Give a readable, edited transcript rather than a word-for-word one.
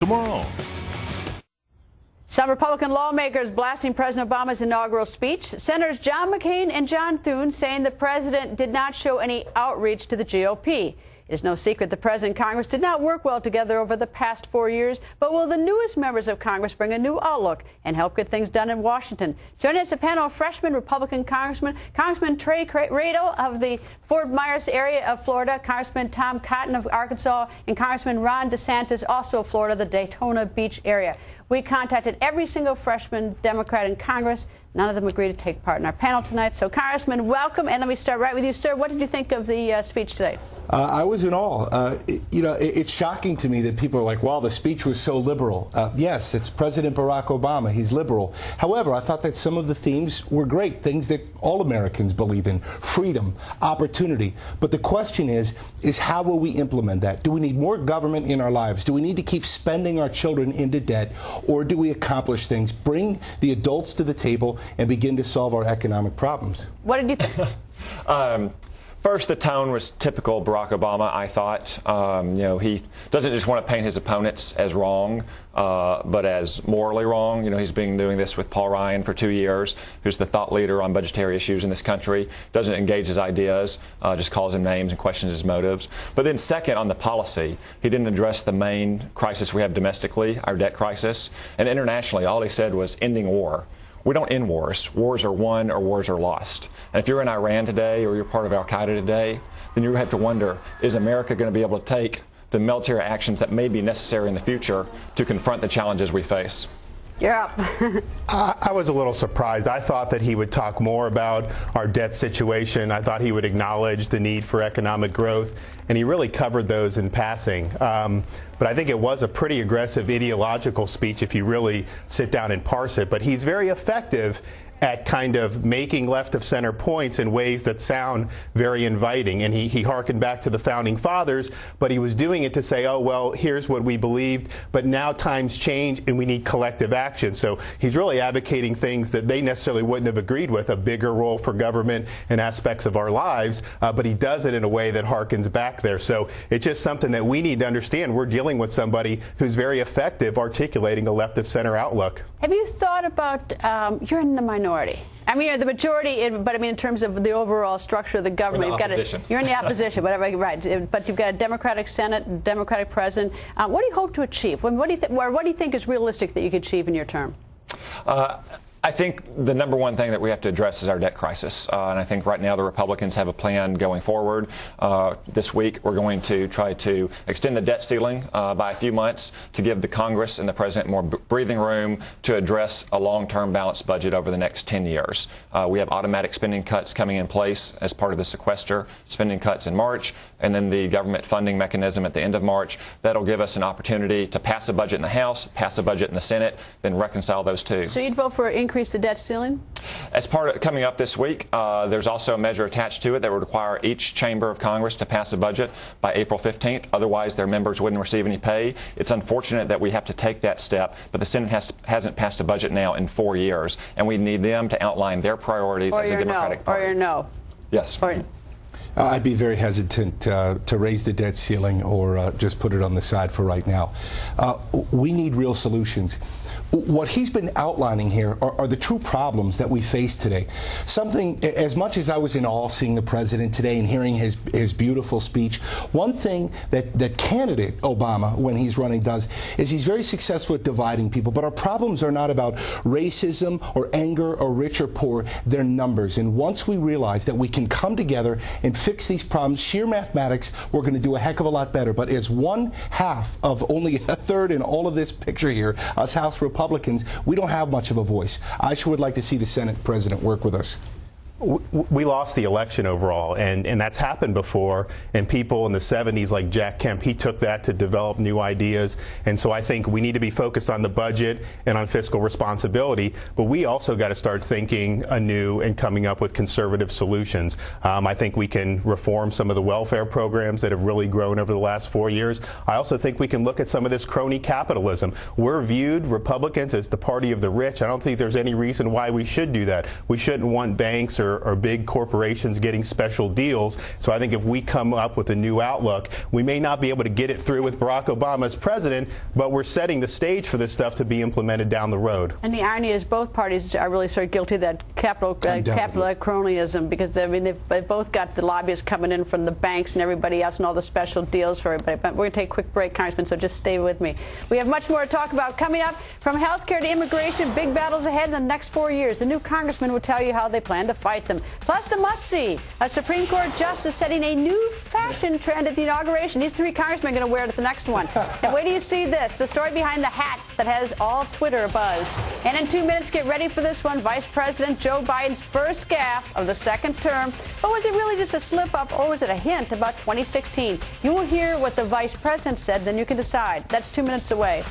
tomorrow. Some Republican lawmakers blasting President Obama's inaugural speech. Senators John McCain and John Thune saying the president did not show any outreach to the GOP. It is no secret the president and Congress did not work well together over the past 4 years. But will the newest members of Congress bring a new outlook and help get things done in Washington? Joining us a panel of freshman Republican Congressman Trey Radel of the Fort Myers area of Florida, Congressman Tom Cotton of Arkansas, and Congressman Ron DeSantis, also of Florida, the Daytona Beach area. We contacted every single freshman Democrat in Congress. None of them agreed to take part in our panel tonight. So, Congressman, welcome. And let me start right with you, sir. What did you think of the speech today? I was in awe. It's shocking to me that people are like, wow, the speech was so liberal. Yes, it's President Barack Obama. He's liberal. However, I thought that some of the themes were great, things that all Americans believe in: freedom, opportunity. But the question is how will we implement that? Do we need more government in our lives? Do we need to keep spending our children into debt? Or do we accomplish things, bring the adults to the table, and begin to solve our economic problems? What did you think? First, the tone was typical Barack Obama, I thought. He doesn't just want to paint his opponents as wrong, but as morally wrong. He's been doing this with Paul Ryan for 2 years, who's the thought leader on budgetary issues in this country. Doesn't engage his ideas, just calls him names and questions his motives. But then second, on the policy, he didn't address the main crisis we have domestically, our debt crisis. And internationally, all he said was ending war. We don't end wars. Wars are won or wars are lost. And if you're in Iran today or you're part of Al-Qaeda today, then you have to wonder, is America going to be able to take the military actions that may be necessary in the future to confront the challenges we face? You're up. I was a little surprised. I thought that he would talk more about our debt situation. I thought he would acknowledge the need for economic growth, and he really covered those in passing. But I think it was a pretty aggressive ideological speech if you really sit down and parse it. But he's very effective at kind of making left of center points in ways that sound very inviting. And he harkened back to the founding fathers, but he was doing it to say, oh, well, here's what we believed, but now times change and we need collective action. So he's really advocating things that they necessarily wouldn't have agreed with, a bigger role for government in aspects of our lives, but he does it in a way that harkens back there. So it's just something that we need to understand. We're dealing with somebody who's very effective articulating a left of center outlook. Have you thought about, you're in the minority. I mean, you're the majority, but I mean, in terms of the overall structure of the government, you're in the opposition, whatever, right? But you've got a Democratic Senate, Democratic President. What do you hope to achieve? What do you think is realistic that you could achieve in your term? I think the number one thing that we have to address is our debt crisis. And I think right now the Republicans have a plan going forward. This week we're going to try to extend the debt ceiling by a few months to give the Congress and the President more breathing room to address a long-term balanced budget over the next 10 years. We have automatic spending cuts coming in place as part of the sequester spending cuts in March, and then the government funding mechanism at the end of March. That'll give us an opportunity to pass a budget in the House, pass a budget in the Senate, then reconcile those two. So you'd vote for increase the debt ceiling? As part of coming up this week, there's also a measure attached to it that would require each chamber of Congress to pass a budget by April 15th. Otherwise, their members wouldn't receive any pay. It's unfortunate that we have to take that step, but the Senate hasn't passed a budget now in 4 years, and we need them to outline their priorities as a Democratic Party. Or your no. Yes. I'd be very hesitant to raise the debt ceiling or just put it on the side for right now. We need real solutions. What he's been outlining here are the true problems that we face today. Something, as much as I was in awe seeing the president today and hearing his beautiful speech, one thing that candidate Obama, when he's running, does is he's very successful at dividing people. But our problems are not about racism or anger or rich or poor. They're numbers. And once we realize that we can come together and fix these problems, sheer mathematics, we're going to do a heck of a lot better. But as one half of only a third in all of this picture here, us House Republicans, we don't have much of a voice. I sure would like to see the Senate president work with us. We lost the election overall, and that's happened before. And people in the 70s, like Jack Kemp, he took that to develop new ideas. And so I think we need to be focused on the budget and on fiscal responsibility. But we also got to start thinking anew and coming up with conservative solutions. I think we can reform some of the welfare programs that have really grown over the last 4 years. I also think we can look at some of this crony capitalism. We're viewed, Republicans, as the party of the rich. I don't think there's any reason why we should do that. We shouldn't want banks or or big corporations getting special deals. So I think if we come up with a new outlook, we may not be able to get it through with Barack Obama as president, but we're setting the stage for this stuff to be implemented down the road. And the irony is both parties are really sort of guilty of that capital cronyism, because I mean they've both got the lobbyists coming in from the banks and everybody else and all the special deals for everybody. But we're going to take a quick break, Congressman, so just stay with me. We have much more to talk about coming up. From health care to immigration, big battles ahead in the next 4 years. The new congressman will tell you how they plan to fight them. Plus the must-see, a Supreme Court justice setting a new fashion trend at the inauguration. These 3 congressmen are going to wear it at the next one. And wait till you see this, the story behind the hat that has all Twitter abuzz. And in 2 minutes, get ready for this one, Vice President Joe Biden's first gaffe of the second term. But was it really just a slip-up, or was it a hint about 2016? You will hear what the vice president said, then you can decide. That's 2 minutes away.